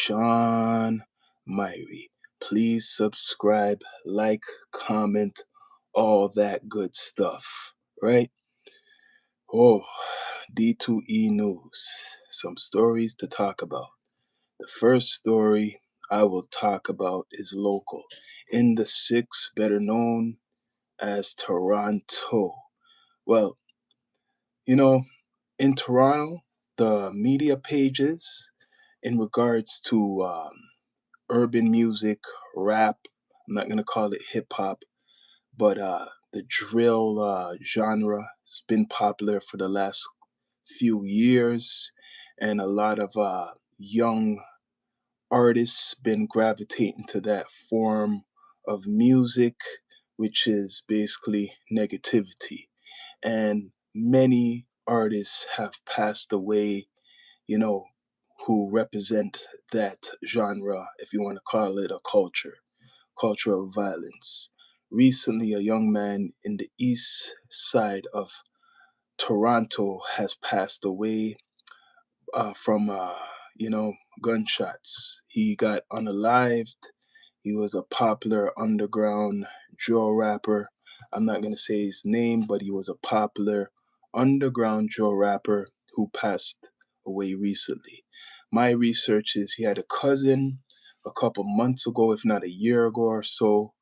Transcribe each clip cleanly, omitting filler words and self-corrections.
Sean Myrie. Please subscribe, like, comment, all that good stuff, right? Oh, D2E News. Some stories to talk about. The first story I will talk about is local. In the six, better known as Toronto. Well, you know, in Toronto, the media pages in regards to urban music, rap. I'm not gonna call it hip hop, but the drill genre has been popular for the last few years, and a lot of young artists been gravitating to that form of music, which is basically negativity. And many artists have passed away, you know, who represent that genre, if you want to call it a culture of violence. Recently, a young man in the east side of Toronto has passed away from, you know, gunshots. He got unalived. He was a popular underground drill rapper. I'm not going to say his name, but he was a popular underground drill rapper who passed away recently. My research is he had a cousin a couple months ago, if not a year ago or so,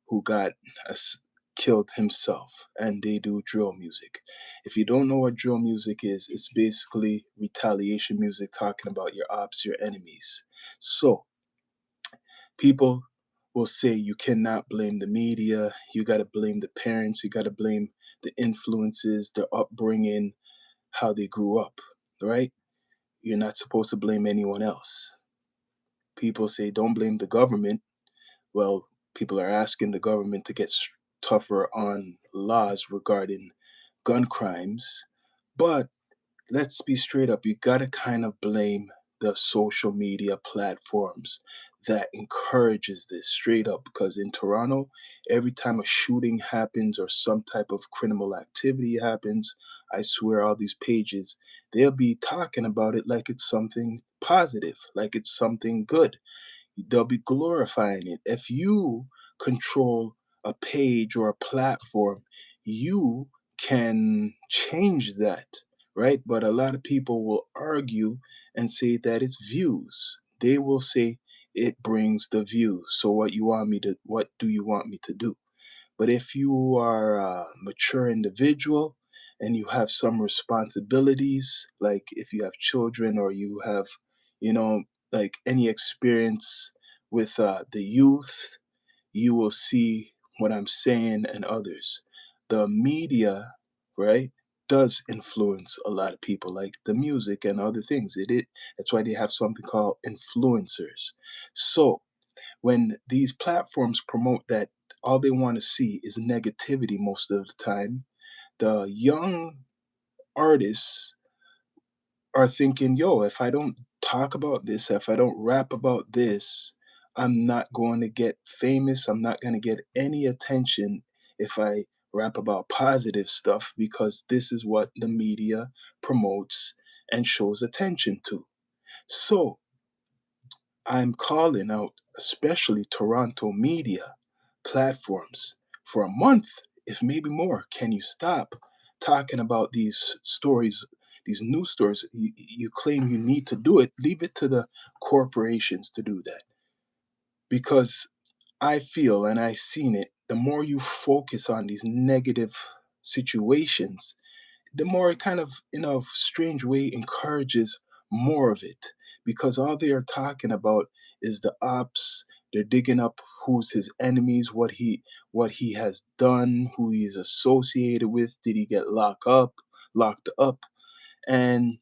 who got as- killed himself, and they do drill music. If you don't know what drill music is, it's basically retaliation music talking about your ops, your enemies. So, people will say you cannot blame the media, you got to blame the parents, you got to blame the influences, their upbringing, how they grew up, right? You're not supposed to blame anyone else. People say don't blame the government. Well, people are asking the government to get tougher on laws regarding gun crimes, but let's be straight up. You got to kind of blame the social media platforms that encourages this straight up, because in Toronto, every time a shooting happens or some type of criminal activity happens, I swear all these pages, they'll be talking about it like it's something positive, like it's something good. They'll be glorifying it. If you control a page or a platform, you can change that, right? But a lot of people will argue and say that it's views. They will say it brings the views. So what do you want me to do? But if you are a mature individual and you have some responsibilities, like if you have children or you have, you know, like any experience with the youth, you will see what I'm saying and others. The media, right, does influence a lot of people, like the music and other things. That's why they have something called influencers. So when these platforms promote that, all they want to see is negativity most of the time, the young artists are thinking, yo, if I don't talk about this, if I don't rap about this, I'm not going to get famous. I'm not going to get any attention if I rap about positive stuff, because this is what the media promotes and shows attention to. So I'm calling out, especially Toronto media platforms, for a month, if maybe more. Can you stop talking about these stories, these news stories? You claim you need to do it. Leave it to the corporations to do that. Because I feel and I've seen it, the more you focus on these negative situations, the more it kind of, in a strange way, encourages more of it, because all they are talking about is the ops. They're digging up who's his enemies, what he has done, who he's associated with, did he get locked up. And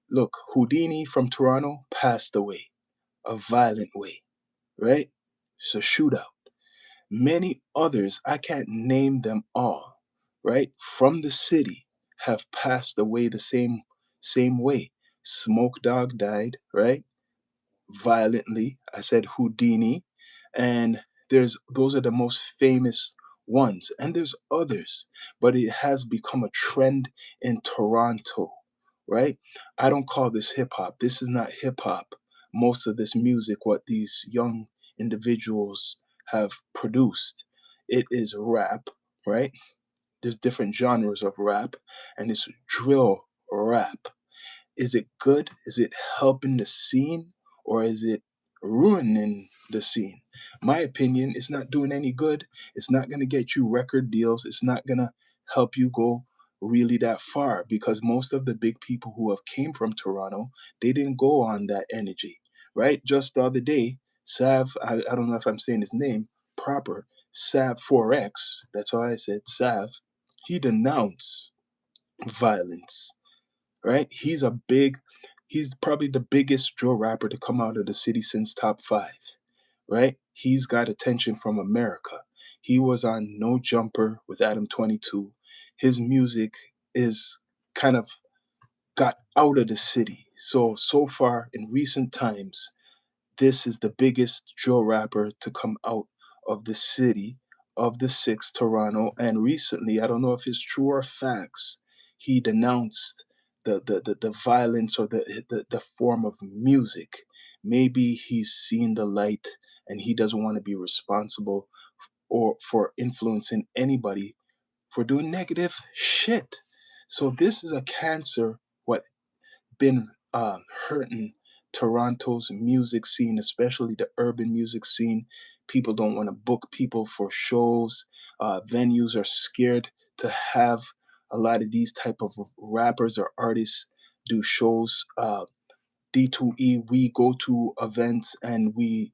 look, Houdini from Toronto passed away a violent way, right? It's a shootout. Many others, I can't name them all, right? From the city have passed away the same way. Smoke Dog died, right? Violently. I said Houdini. And there's those are the most famous ones. And there's others, but it has become a trend in Toronto, right? I don't call this hip hop. This is not hip hop. most of this music, what these young individuals have produced. It is rap, right? There's different genres of rap, and it's drill rap. Is it good? Is it helping the scene, or is it ruining the scene? My opinion, it's not doing any good. It's not going to get you record deals. It's not going to help you go really that far, because most of the big people who have came from Toronto, they didn't go on that energy, right? Just the other day, Sav, I don't know if I'm saying his name proper, Sav 4X, that's why I said Sav, he denounced violence, right? He's probably the biggest drill rapper to come out of the city since top five, right? He's got attention from America. He was on No Jumper with Adam 22. His music is kind of got out of the city. So far in recent times, this is the biggest drill rapper to come out of the city of the six, Toronto. And recently, I don't know if it's true or facts, he denounced the violence, or the form of music. Maybe he's seen the light and he doesn't want to be responsible or for influencing anybody for doing negative shit. So this is a cancer, what been hurting Toronto's music scene, especially the urban music scene. People don't want to book people for shows. Venues are scared to have a lot of these type of rappers or artists do shows. D2E, we go to events and we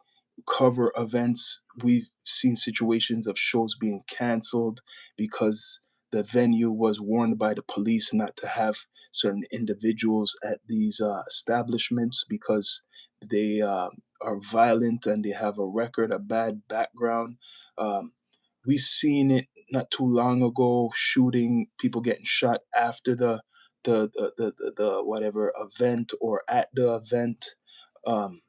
cover events. We've seen situations of shows being canceled because the venue was warned by the police not to have certain individuals at these establishments because they are violent and they have a record, a bad background. Um, we seen it not too long ago, shooting, people getting shot after the whatever event or at the event. Um,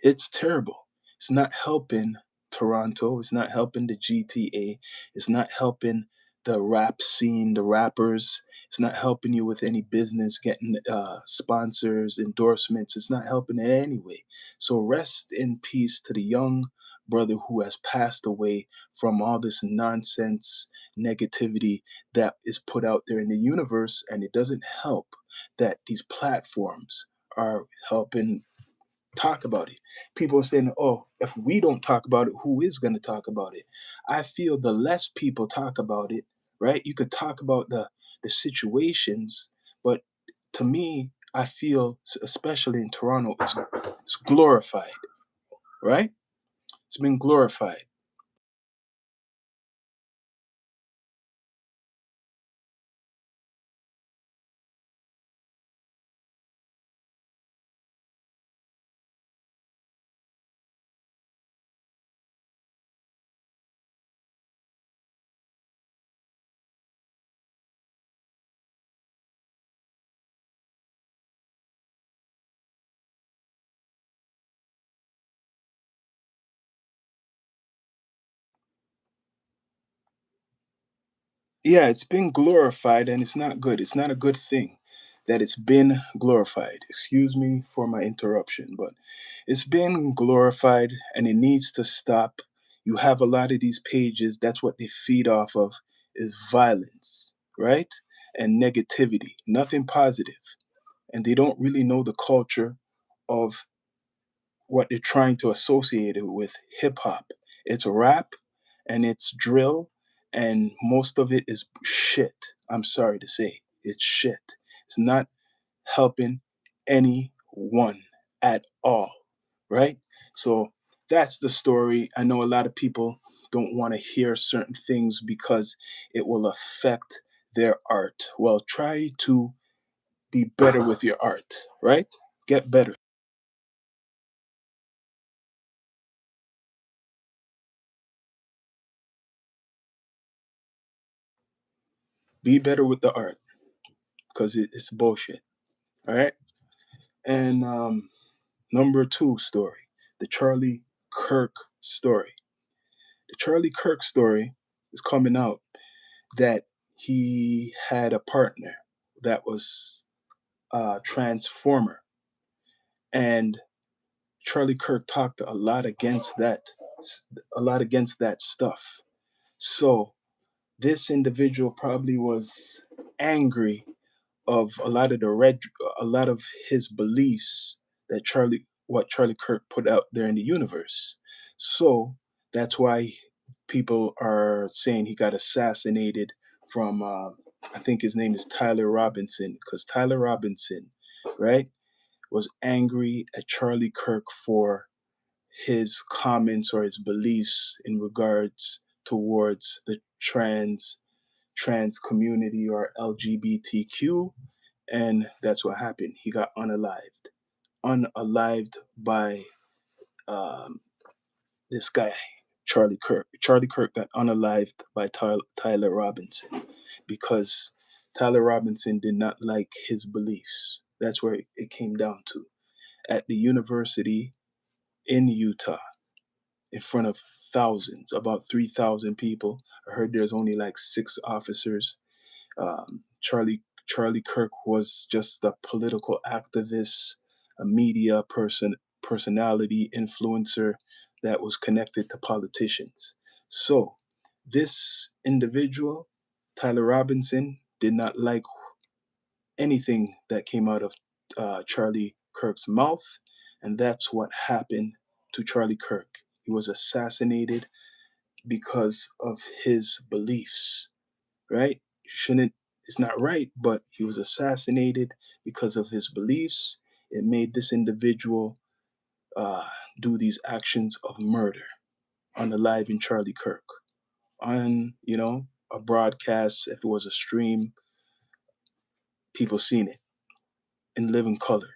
it's terrible. It's not helping Toronto. It's not helping the GTA. It's not helping the rap scene, the rappers. It's not helping you with any business getting sponsors, endorsements. It's not helping in any way. So rest in peace to the young brother who has passed away from all this nonsense, negativity that is put out there in the universe. And it doesn't help that these platforms are helping talk about it. People are saying, oh, if we don't talk about it, who is going to talk about it? I feel the less people talk about it, right? You could talk about the situations, but to me, I feel, especially in Toronto, it's glorified, right? It's been glorified. Yeah, it's been glorified and it's not good. It's not a good thing that it's been glorified. Excuse me for my interruption, but it's been glorified and it needs to stop. You have a lot of these pages, that's what they feed off of, is violence, right? And negativity, nothing positive. And they don't really know the culture of what they're trying to associate it with, hip hop. It's rap and it's drill, and most of it is shit. I'm sorry to say, it's shit. It's not helping anyone at all, right? So that's the story. I know a lot of people don't want to hear certain things because it will affect their art. Well, try to be better with your art, right? Get better. Be better with the art because it's bullshit. All right. And number two story, the Charlie Kirk story. The Charlie Kirk story is coming out that he had a partner that was a transformer, and Charlie Kirk talked a lot against that stuff. So this individual probably was angry of a lot of his beliefs that what Charlie Kirk put out there in the universe. So that's why people are saying he got assassinated from I think his name is Tyler Robinson, because Tyler Robinson, right, was angry at Charlie Kirk for his comments or his beliefs in regards towards the trans community or LGBTQ, and that's what happened. He got unalived by um, this guy, Charlie Kirk. Charlie Kirk got unalived by Tyler Robinson because Tyler Robinson did not like his beliefs. That's where it came down to. At the university in Utah, in front of thousands, about 3,000 people. I heard there's only like 6 officers. Charlie Kirk was just a political activist, a media personality, influencer that was connected to politicians. So this individual, Tyler Robinson, did not like anything that came out of Charlie Kirk's mouth, and that's what happened to Charlie Kirk. He was assassinated because of his beliefs, right? Shouldn't It's not right, but he was assassinated because of his beliefs. It made this individual uh, do these actions of murder on the live in Charlie Kirk on a broadcast. If it was a stream, people seen it in living color.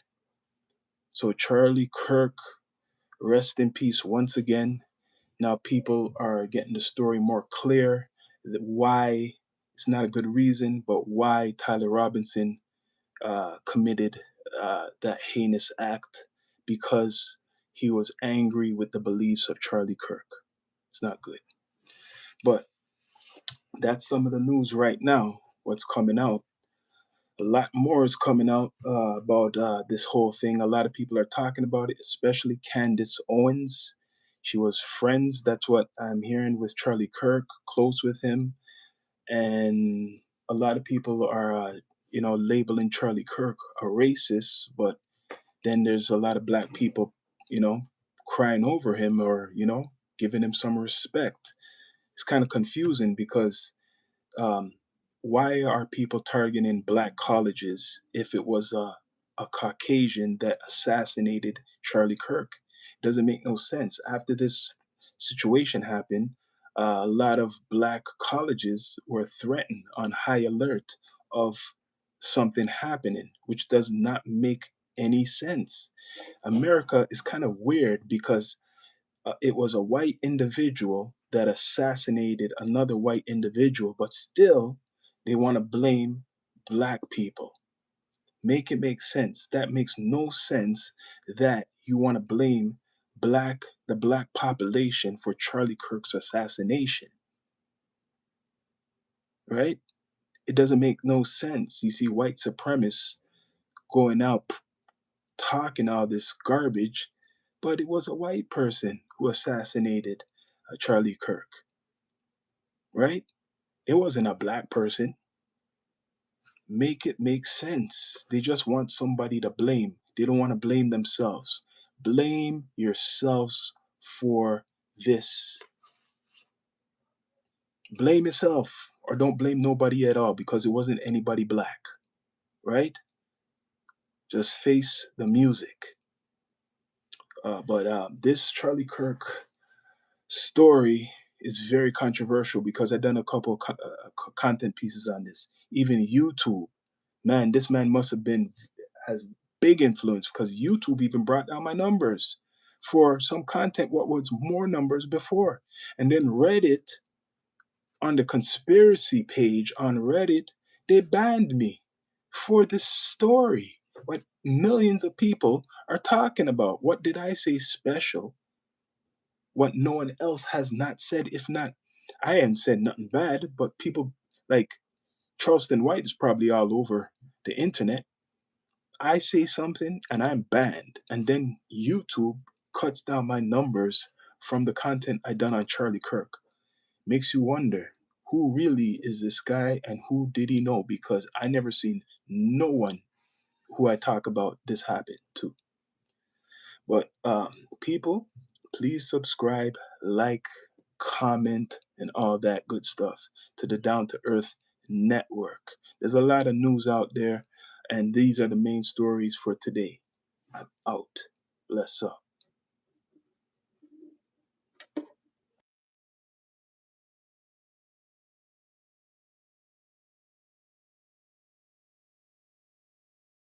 So Charlie Kirk, rest in peace once again. Now people are getting the story more clear. Why it's not a good reason, but why Tyler Robinson committed that heinous act, because he was angry with the beliefs of Charlie Kirk. It's not good. But that's some of the news right now. What's coming out? A lot more is coming out about this whole thing. A lot of people are talking about it, especially Candace Owens. She was friends, that's what I'm hearing, with Charlie Kirk, close with him. And a lot of people are, labeling Charlie Kirk a racist, but then there's a lot of black people, you know, crying over him or, giving him some respect. It's kind of confusing because um, why are people targeting black colleges if it was a Caucasian that assassinated Charlie Kirk? It doesn't make no sense. After this situation happened, a lot of black colleges were threatened on high alert of something happening, which does not make any sense. America is kind of weird because it was a white individual that assassinated another white individual, but still they want to blame black people. Make it make sense. That makes no sense that you want to blame the black population for Charlie Kirk's assassination, right? It doesn't make no sense. You see white supremacists going out talking all this garbage, but it was a white person who assassinated Charlie Kirk, right? It wasn't a black person. Make it make sense. They just want somebody to blame. They don't want to blame themselves. Blame yourselves for this. Blame yourself or don't blame nobody at all because it wasn't anybody black, right? Just face the music. But this Charlie Kirk story is very controversial because I've done a couple content pieces on this. Even YouTube, man, this man must have been has big influence because YouTube even brought down my numbers for some content what was more numbers before. And then Reddit, on the conspiracy page on Reddit, they banned me for this story. What millions of people are talking about. What did I say special? What no one else has not said. If not, I haven't said nothing bad, but people like Charleston White is probably all over the internet. I say something and I'm banned. And then YouTube cuts down my numbers from the content I done on Charlie Kirk. Makes you wonder, who really is this guy and who did he know? Because I never seen no one who I talk about this happen to. But people, please subscribe, like, comment, and all that good stuff to the Down to Earth Network. There's a lot of news out there, and these are the main stories for today. I'm out. Bless up.